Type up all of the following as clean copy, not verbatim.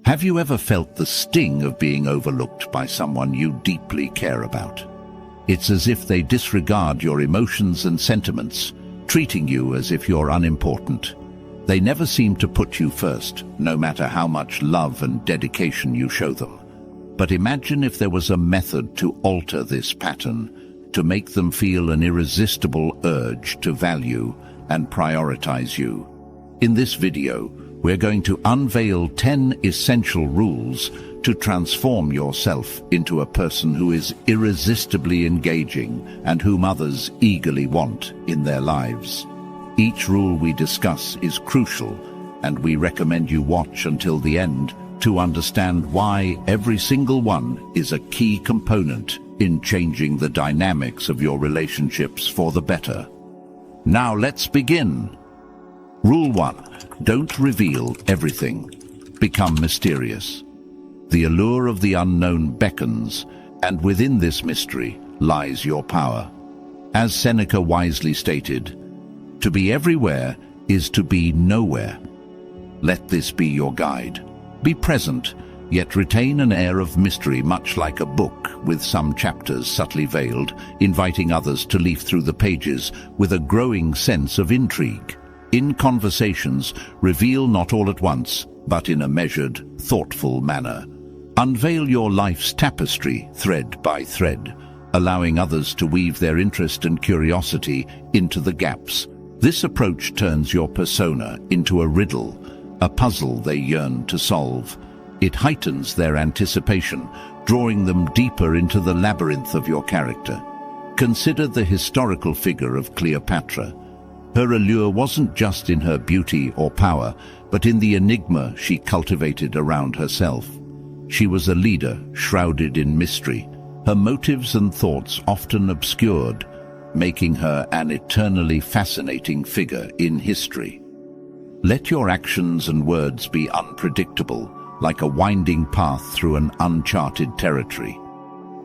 Have you ever felt the sting of being overlooked by someone you deeply care about? It's as if they disregard your emotions and sentiments, treating you as if you're unimportant. They never seem to put you first, no matter how much love and dedication you show them. But imagine if there was a method to alter this pattern, to make them feel an irresistible urge to value and prioritize you. In this video, we're going to unveil 10 essential rules to transform yourself into a person who is irresistibly engaging and whom others eagerly want in their lives. Each rule we discuss is crucial, and we recommend you watch until the end to understand why every single one is a key component in changing the dynamics of your relationships for the better. Now let's begin. Rule 1. Don't reveal everything. Become mysterious. The allure of the unknown beckons, and within this mystery lies your power. As Seneca wisely stated, to be everywhere is to be nowhere. Let this be your guide. Be present, yet retain an air of mystery, much like a book with some chapters subtly veiled, inviting others to leaf through the pages with a growing sense of intrigue. In conversations, reveal not all at once, but in a measured, thoughtful manner. Unveil your life's tapestry, thread by thread, allowing others to weave their interest and curiosity into the gaps. This approach turns your persona into a riddle, a puzzle they yearn to solve. It heightens their anticipation, drawing them deeper into the labyrinth of your character. Consider the historical figure of Cleopatra. Her allure wasn't just in her beauty or power, but in the enigma she cultivated around herself. She was a leader shrouded in mystery, her motives and thoughts often obscured, making her an eternally fascinating figure in history. Let your actions and words be unpredictable, like a winding path through an uncharted territory.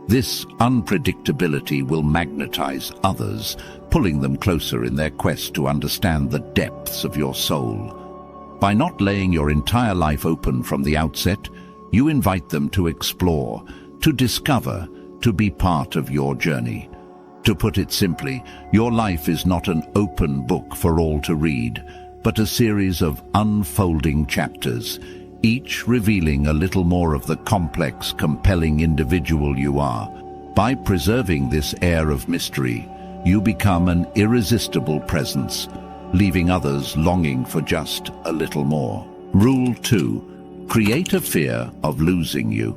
This unpredictability will magnetize others, pulling them closer in their quest to understand the depths of your soul. By not laying your entire life open from the outset, you invite them to explore, to discover, to be part of your journey. To put it simply, your life is not an open book for all to read, but a series of unfolding chapters, each revealing a little more of the complex, compelling individual you are. By preserving this air of mystery, you become an irresistible presence, leaving others longing for just a little more. Rule 2. Create a fear of losing you.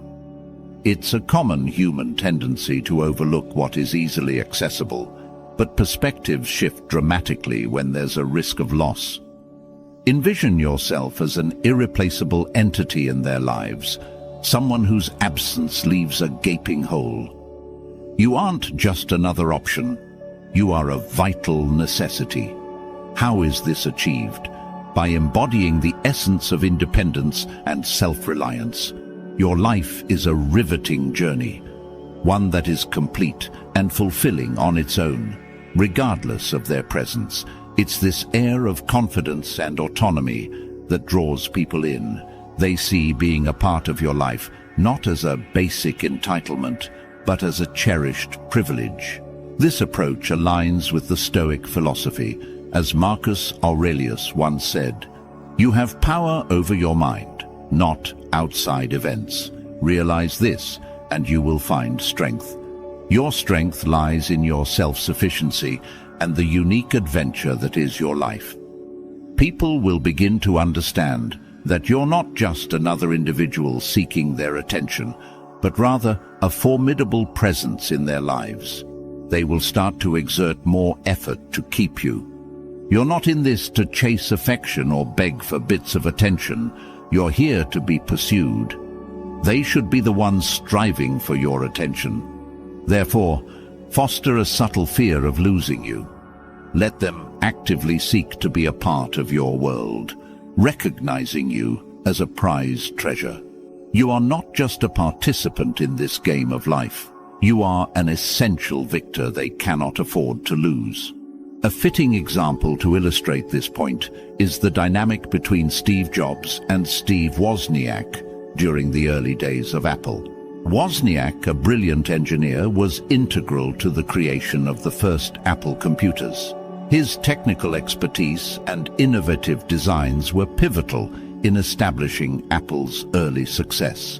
It's a common human tendency to overlook what is easily accessible, but perspectives shift dramatically when there's a risk of loss. Envision yourself as an irreplaceable entity in their lives, someone whose absence leaves a gaping hole. You aren't just another option, you are a vital necessity. How is this achieved? By embodying the essence of independence and self-reliance. Your life is a riveting journey, one that is complete and fulfilling on its own, regardless of their presence. It's this air of confidence and autonomy that draws people in. They see being a part of your life not as a basic entitlement, but as a cherished privilege. This approach aligns with the Stoic philosophy, as Marcus Aurelius once said, "You have power over your mind, not outside events. Realize this, and you will find strength. Your strength lies in your self-sufficiency and the unique adventure that is your life." People will begin to understand that you're not just another individual seeking their attention, but rather a formidable presence in their lives. They will start to exert more effort to keep you. You're not in this to chase affection or beg for bits of attention. You're here to be pursued. They should be the ones striving for your attention. Therefore, foster a subtle fear of losing you. Let them actively seek to be a part of your world, recognizing you as a prized treasure. You are not just a participant in this game of life. You are an essential victor they cannot afford to lose. A fitting example to illustrate this point is the dynamic between Steve Jobs and Steve Wozniak, during the early days of Apple. Wozniak, a brilliant engineer, was integral to the creation of the first Apple computers. His technical expertise and innovative designs were pivotal in establishing Apple's early success.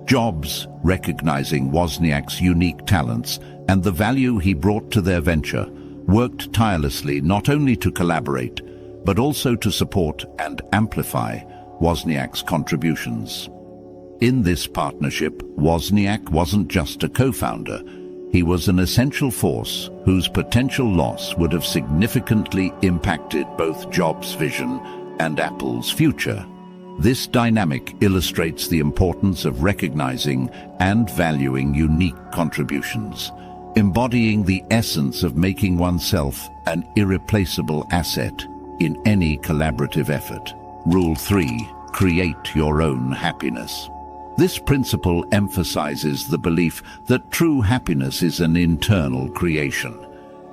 Jobs, recognizing Wozniak's unique talents and the value he brought to their venture, worked tirelessly not only to collaborate, but also to support and amplify Wozniak's contributions. In this partnership, Wozniak wasn't just a co-founder. He was an essential force whose potential loss would have significantly impacted both Jobs' vision and Apple's future. This dynamic illustrates the importance of recognizing and valuing unique contributions, embodying the essence of making oneself an irreplaceable asset in any collaborative effort. Rule 3. Create your own happiness. This principle emphasizes the belief that true happiness is an internal creation.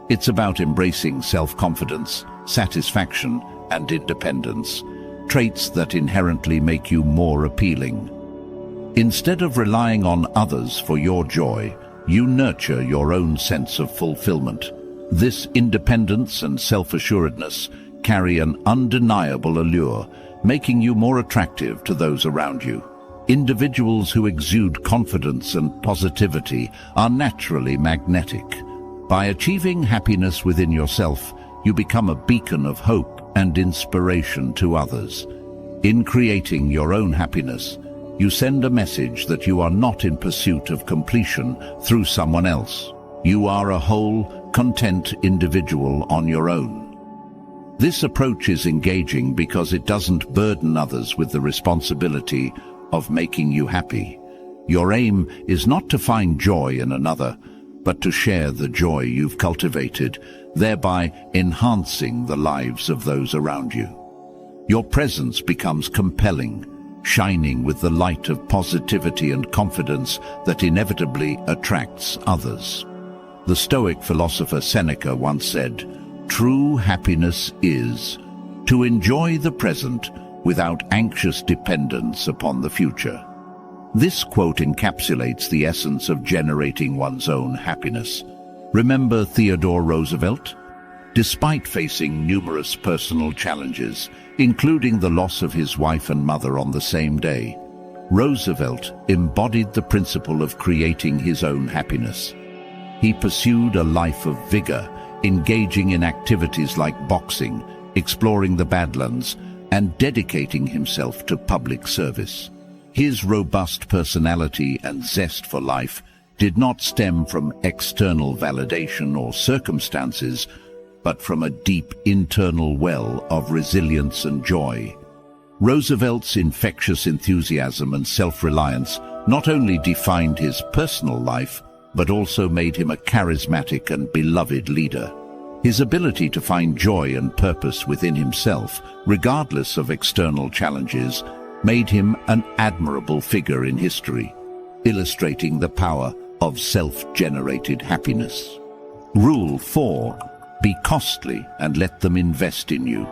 It's about embracing self-confidence, satisfaction, and independence, traits that inherently make you more appealing. Instead of relying on others for your joy, you nurture your own sense of fulfillment. This independence and self-assuredness carry an undeniable allure, making you more attractive to those around you. Individuals who exude confidence and positivity are naturally magnetic. By achieving happiness within yourself, you become a beacon of hope and inspiration to others. In creating your own happiness, you send a message that you are not in pursuit of completion through someone else. You are a whole, content individual on your own. This approach is engaging because it doesn't burden others with the responsibility of making you happy. Your aim is not to find joy in another, but to share the joy you've cultivated, thereby enhancing the lives of those around you. Your presence becomes compelling, shining with the light of positivity and confidence that inevitably attracts others. The Stoic philosopher Seneca once said, "True happiness is to enjoy the present without anxious dependence upon the future." This quote encapsulates the essence of generating one's own happiness. Remember Theodore Roosevelt? Despite facing numerous personal challenges, including the loss of his wife and mother on the same day, Roosevelt embodied the principle of creating his own happiness. He pursued a life of vigor, engaging in activities like boxing, exploring the Badlands, and dedicating himself to public service. His robust personality and zest for life did not stem from external validation or circumstances, but from a deep internal well of resilience and joy. Roosevelt's infectious enthusiasm and self-reliance not only defined his personal life, but also made him a charismatic and beloved leader. His ability to find joy and purpose within himself, regardless of external challenges, made him an admirable figure in history, illustrating the power of self-generated happiness. Rule 4. Be costly and let them invest in you.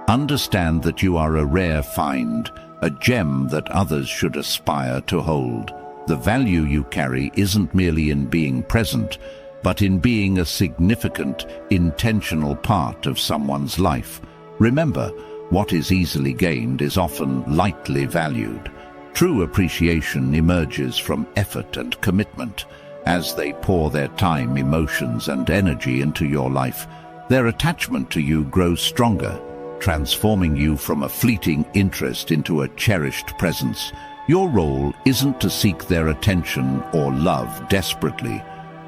Understand that you are a rare find, a gem that others should aspire to hold. The value you carry isn't merely in being present, but in being a significant, intentional part of someone's life. Remember, what is easily gained is often lightly valued. True appreciation emerges from effort and commitment. As they pour their time, emotions, and energy into your life, their attachment to you grows stronger, transforming you from a fleeting interest into a cherished presence. Your role isn't to seek their attention or love desperately.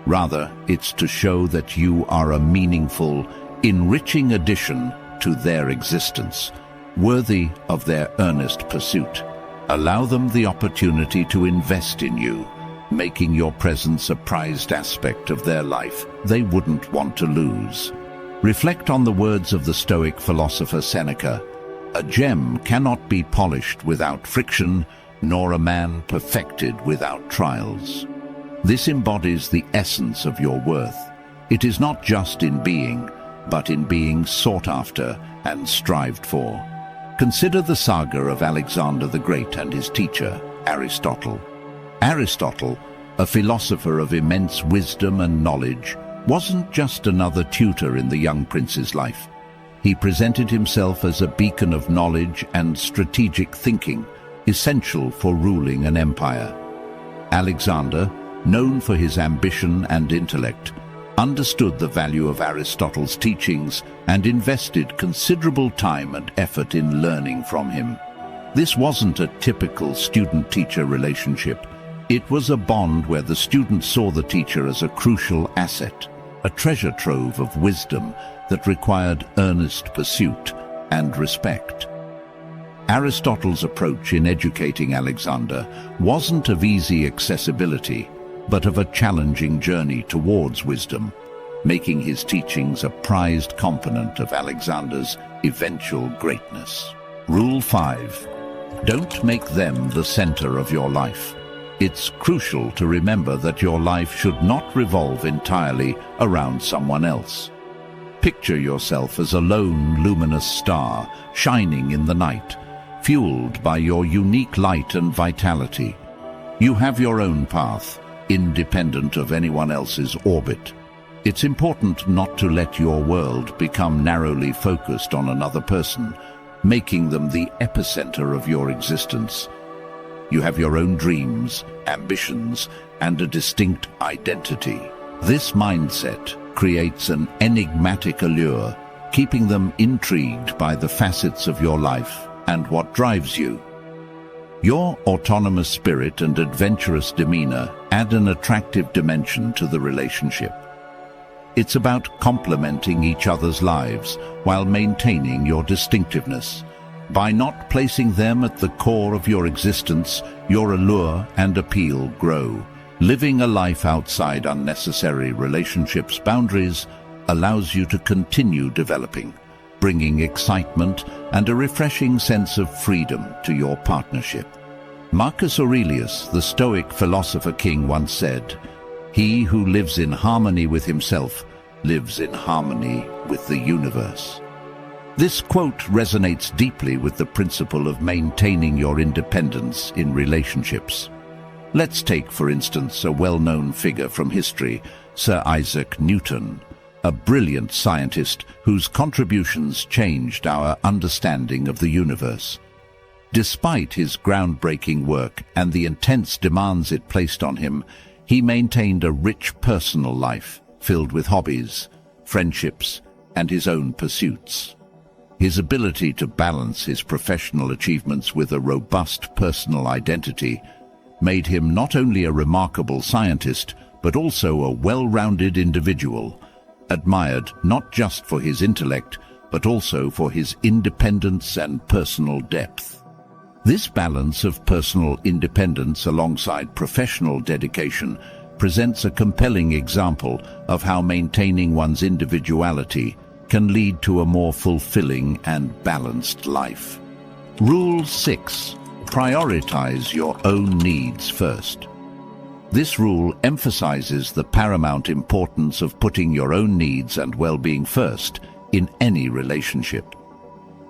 Rather, it's to show that you are a meaningful, enriching addition to their existence, worthy of their earnest pursuit. Allow them the opportunity to invest in you, making your presence a prized aspect of their life they wouldn't want to lose. Reflect on the words of the Stoic philosopher Seneca. A gem cannot be polished without friction, nor a man perfected without trials. This embodies the essence of your worth. It is not just in being, but in being sought after and strived for. Consider the saga of Alexander the Great and his teacher, Aristotle. Aristotle, a philosopher of immense wisdom and knowledge, wasn't just another tutor in the young prince's life. He presented himself as a beacon of knowledge and strategic thinking, essential for ruling an empire. Alexander, known for his ambition and intellect, understood the value of Aristotle's teachings and invested considerable time and effort in learning from him. This wasn't a typical student-teacher relationship. It was a bond where the student saw the teacher as a crucial asset, a treasure trove of wisdom that required earnest pursuit and respect. Aristotle's approach in educating Alexander wasn't of easy accessibility, but of a challenging journey towards wisdom, making his teachings a prized component of Alexander's eventual greatness. Rule 5. Don't make them the center of your life. It's crucial to remember that your life should not revolve entirely around someone else. Picture yourself as a lone, luminous star, shining in the night, fueled by your unique light and vitality. You have your own path, independent of anyone else's orbit. It's important not to let your world become narrowly focused on another person, making them the epicenter of your existence. You have your own dreams, ambitions, and a distinct identity. This mindset creates an enigmatic allure, keeping them intrigued by the facets of your life and what drives you. Your autonomous spirit and adventurous demeanor add an attractive dimension to the relationship. It's about complementing each other's lives while maintaining your distinctiveness. By not placing them at the core of your existence, your allure and appeal grow. Living a life outside unnecessary relationships' boundaries allows you to continue developing, bringing excitement and a refreshing sense of freedom to your partnership. Marcus Aurelius, the Stoic philosopher king, once said, "He who lives in harmony with himself lives in harmony with the universe." This quote resonates deeply with the principle of maintaining your independence in relationships. Let's take, for instance, a well-known figure from history, Sir Isaac Newton, a brilliant scientist whose contributions changed our understanding of the universe. Despite his groundbreaking work and the intense demands it placed on him, he maintained a rich personal life filled with hobbies, friendships, and his own pursuits. His ability to balance his professional achievements with a robust personal identity made him not only a remarkable scientist, but also a well-rounded individual, admired not just for his intellect, but also for his independence and personal depth. This balance of personal independence alongside professional dedication presents a compelling example of how maintaining one's individuality can lead to a more fulfilling and balanced life. Rule 6. Prioritize your own needs first. This rule emphasizes the paramount importance of putting your own needs and well-being first in any relationship.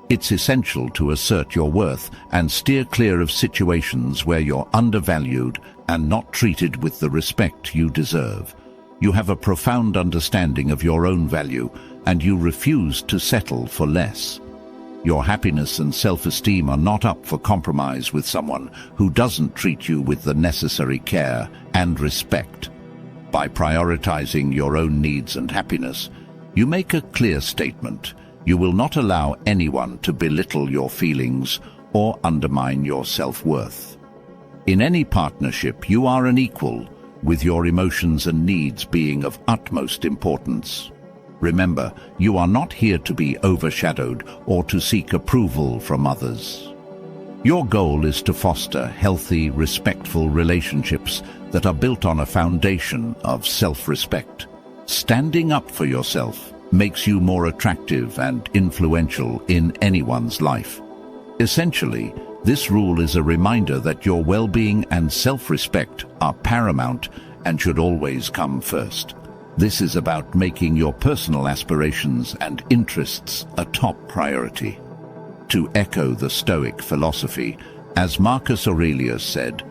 It's essential to assert your worth and steer clear of situations where you're undervalued and not treated with the respect you deserve. You have a profound understanding of your own value, and you refuse to settle for less. Your happiness and self-esteem are not up for compromise with someone who doesn't treat you with the necessary care and respect. By prioritizing your own needs and happiness, you make a clear statement. You will not allow anyone to belittle your feelings or undermine your self-worth. In any partnership, you are an equal, with your emotions and needs being of utmost importance. Remember, you are not here to be overshadowed or to seek approval from others. Your goal is to foster healthy, respectful relationships that are built on a foundation of self-respect. Standing up for yourself makes you more attractive and influential in anyone's life. Essentially, this rule is a reminder that your well-being and self-respect are paramount and should always come first. This is about making your personal aspirations and interests a top priority. To echo the Stoic philosophy, as Marcus Aurelius said,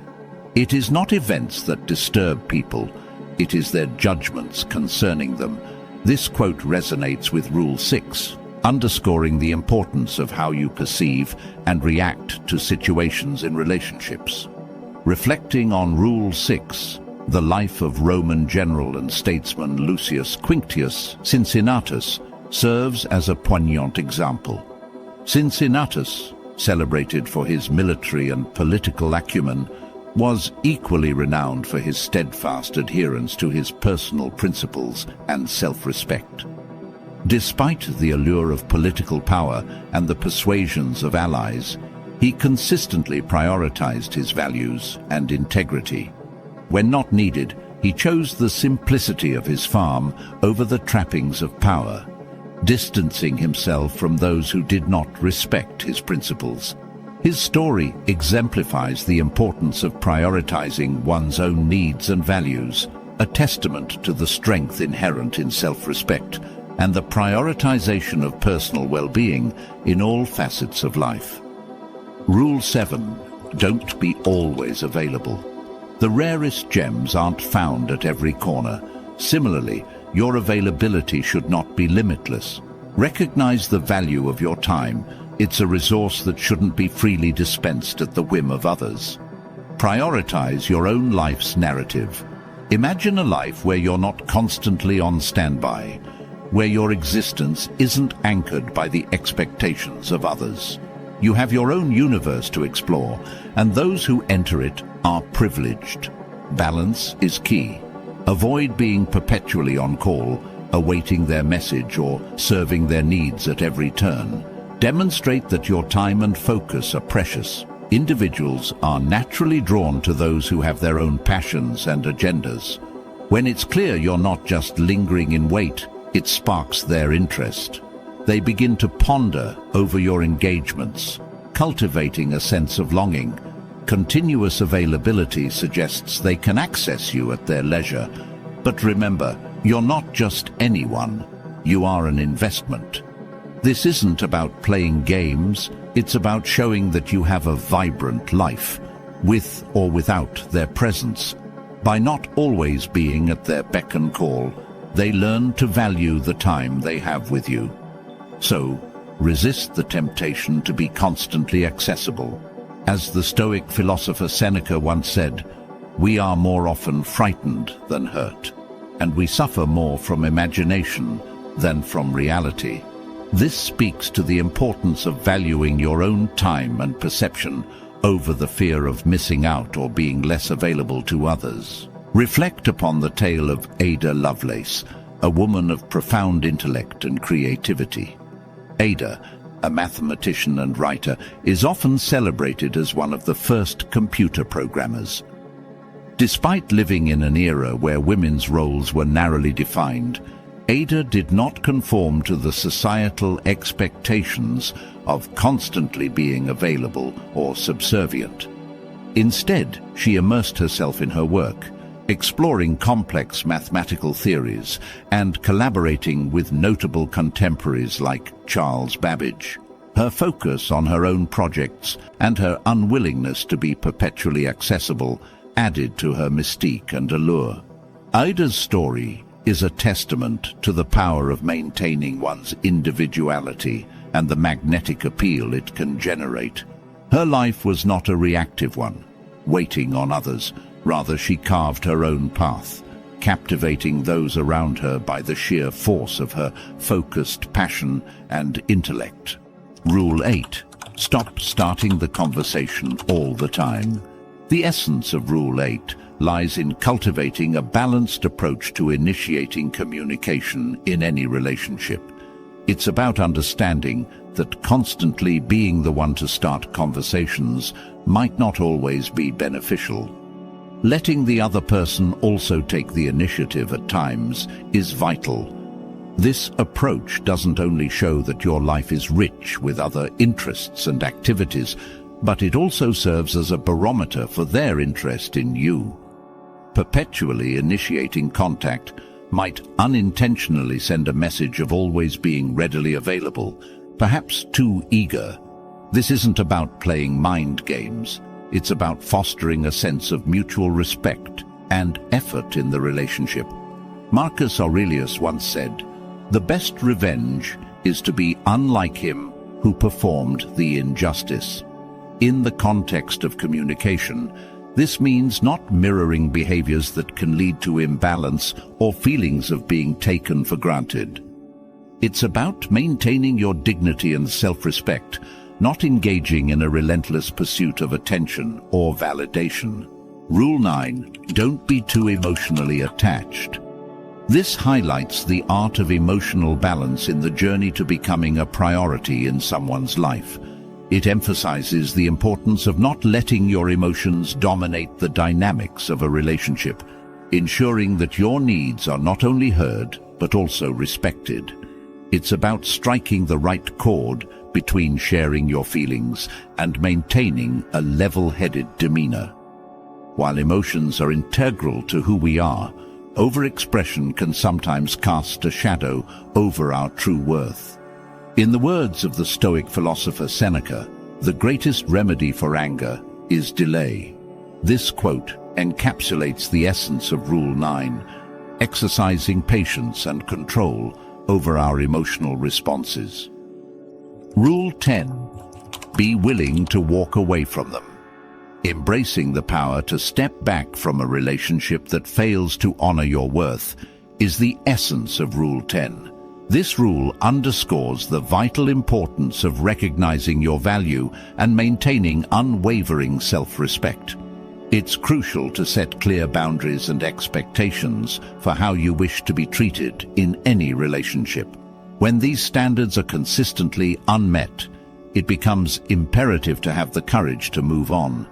"It is not events that disturb people, it is their judgments concerning them." This quote resonates with Rule 6, underscoring the importance of how you perceive and react to situations in relationships. Reflecting on Rule 6, the life of Roman general and statesman Lucius Quinctius Cincinnatus serves as a poignant example. Cincinnatus, celebrated for his military and political acumen, was equally renowned for his steadfast adherence to his personal principles and self-respect. Despite the allure of political power and the persuasions of allies, he consistently prioritized his values and integrity. When not needed, he chose the simplicity of his farm over the trappings of power, distancing himself from those who did not respect his principles. His story exemplifies the importance of prioritizing one's own needs and values, a testament to the strength inherent in self-respect and the prioritization of personal well-being in all facets of life. Rule 7. Don't be always available. The rarest gems aren't found at every corner. Similarly, your availability should not be limitless. Recognize the value of your time. It's a resource that shouldn't be freely dispensed at the whim of others. Prioritize your own life's narrative. Imagine a life where you're not constantly on standby, where your existence isn't anchored by the expectations of others. You have your own universe to explore, and those who enter it are privileged. Balance is key. Avoid being perpetually on call, awaiting their message or serving their needs at every turn. Demonstrate that your time and focus are precious. Individuals are naturally drawn to those who have their own passions and agendas. When it's clear you're not just lingering in wait, it sparks their interest. They begin to ponder over your engagements, cultivating a sense of longing. Continuous availability suggests they can access you at their leisure. But remember, you're not just anyone. You are an investment. This isn't about playing games. It's about showing that you have a vibrant life, with or without their presence. By not always being at their beck and call, they learn to value the time they have with you. So, resist the temptation to be constantly accessible. As the Stoic philosopher Seneca once said, "We are more often frightened than hurt, and we suffer more from imagination than from reality." This speaks to the importance of valuing your own time and perception over the fear of missing out or being less available to others. Reflect upon the tale of Ada Lovelace, a woman of profound intellect and creativity. Ada, a mathematician and writer, is often celebrated as one of the first computer programmers. Despite living in an era where women's roles were narrowly defined, Ada did not conform to the societal expectations of constantly being available or subservient. Instead, she immersed herself in her work, exploring complex mathematical theories and collaborating with notable contemporaries like Charles Babbage. Her focus on her own projects and her unwillingness to be perpetually accessible added to her mystique and allure. Ada's story is a testament to the power of maintaining one's individuality and the magnetic appeal it can generate. Her life was not a reactive one, waiting on others. Rather, she carved her own path, captivating those around her by the sheer force of her focused passion and intellect. Rule 8. Stop starting the conversation all the time. The essence of Rule 8 lies in cultivating a balanced approach to initiating communication in any relationship. It's about understanding that constantly being the one to start conversations might not always be beneficial. Letting the other person also take the initiative at times is vital. This approach doesn't only show that your life is rich with other interests and activities, but it also serves as a barometer for their interest in you. Perpetually initiating contact might unintentionally send a message of always being readily available, perhaps too eager. This isn't about playing mind games. It's about fostering a sense of mutual respect and effort in the relationship. Marcus Aurelius once said, "The best revenge is to be unlike him who performed the injustice." In the context of communication, this means not mirroring behaviors that can lead to imbalance or feelings of being taken for granted. It's about maintaining your dignity and self-respect, not engaging in a relentless pursuit of attention or validation. Rule 9, don't be too emotionally attached. This highlights the art of emotional balance in the journey to becoming a priority in someone's life. It emphasizes the importance of not letting your emotions dominate the dynamics of a relationship, ensuring that your needs are not only heard, but also respected. It's about striking the right chord between sharing your feelings and maintaining a level-headed demeanor. While emotions are integral to who we are, overexpression can sometimes cast a shadow over our true worth. In the words of the Stoic philosopher Seneca, the greatest remedy for anger is delay. This quote encapsulates the essence of Rule 9, exercising patience and control over our emotional responses. Rule 10. Be willing to walk away from them. Embracing the power to step back from a relationship that fails to honor your worth is the essence of Rule 10. This rule underscores the vital importance of recognizing your value and maintaining unwavering self-respect. It's crucial to set clear boundaries and expectations for how you wish to be treated in any relationship. When these standards are consistently unmet, it becomes imperative to have the courage to move on.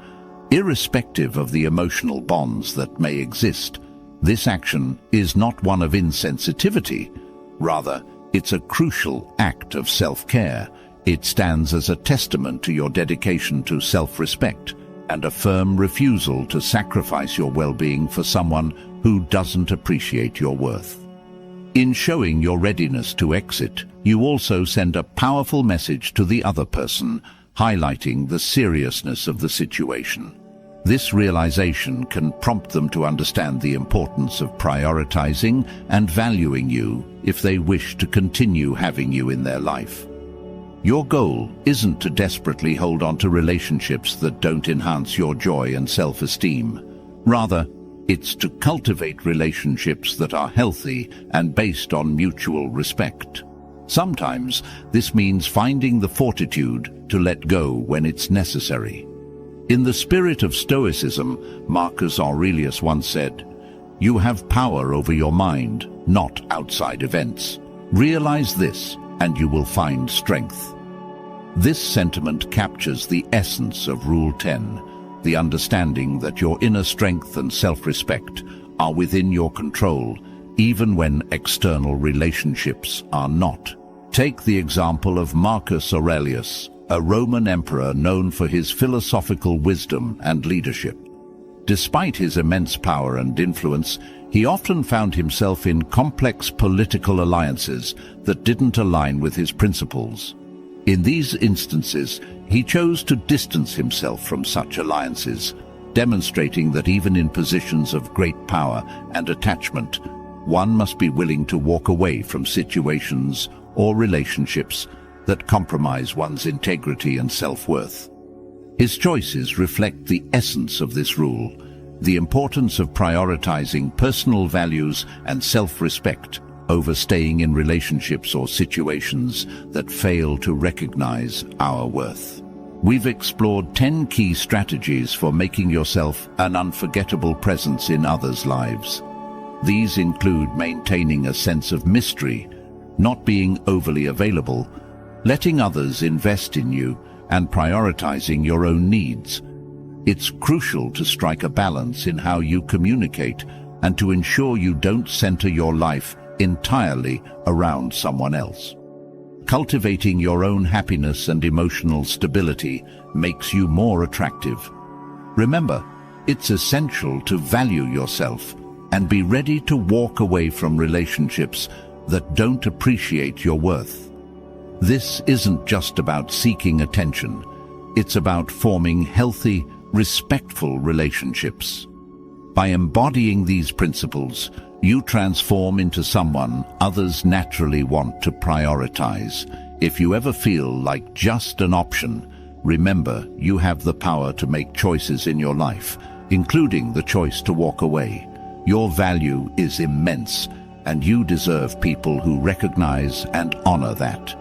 Irrespective of the emotional bonds that may exist, this action is not one of insensitivity. Rather, it's a crucial act of self-care. It stands as a testament to your dedication to self-respect and a firm refusal to sacrifice your well-being for someone who doesn't appreciate your worth. In showing your readiness to exit, you also send a powerful message to the other person, highlighting the seriousness of the situation. This realization can prompt them to understand the importance of prioritizing and valuing you if they wish to continue having you in their life. Your goal isn't to desperately hold on to relationships that don't enhance your joy and self-esteem. Rather, it's to cultivate relationships that are healthy and based on mutual respect. Sometimes this means finding the fortitude to let go when it's necessary. In the spirit of Stoicism, Marcus Aurelius once said, "You have power over your mind, not outside events. Realize this, and you will find strength." This sentiment captures the essence of Rule 10, the understanding that your inner strength and self-respect are within your control, even when external relationships are not. Take the example of Marcus Aurelius, a Roman emperor known for his philosophical wisdom and leadership. Despite his immense power and influence, he often found himself in complex political alliances that didn't align with his principles. In these instances, he chose to distance himself from such alliances, demonstrating that even in positions of great power and attachment, one must be willing to walk away from situations or relationships that compromise one's integrity and self-worth. His choices reflect the essence of this rule, the importance of prioritizing personal values and self-respect over staying in relationships or situations that fail to recognize our worth. We've explored 10 key strategies for making yourself an unforgettable presence in others' lives. These include maintaining a sense of mystery, not being overly available, letting others invest in you, and prioritizing your own needs. It's crucial to strike a balance in how you communicate and to ensure you don't center your life entirely around someone else. Cultivating your own happiness and emotional stability makes you more attractive. Remember, it's essential to value yourself and be ready to walk away from relationships that don't appreciate your worth. This isn't just about seeking attention. It's about forming healthy, respectful relationships. By embodying these principles, you transform into someone others naturally want to prioritize. If you ever feel like just an option, remember you have the power to make choices in your life, including the choice to walk away. Your value is immense, and you deserve people who recognize and honor that.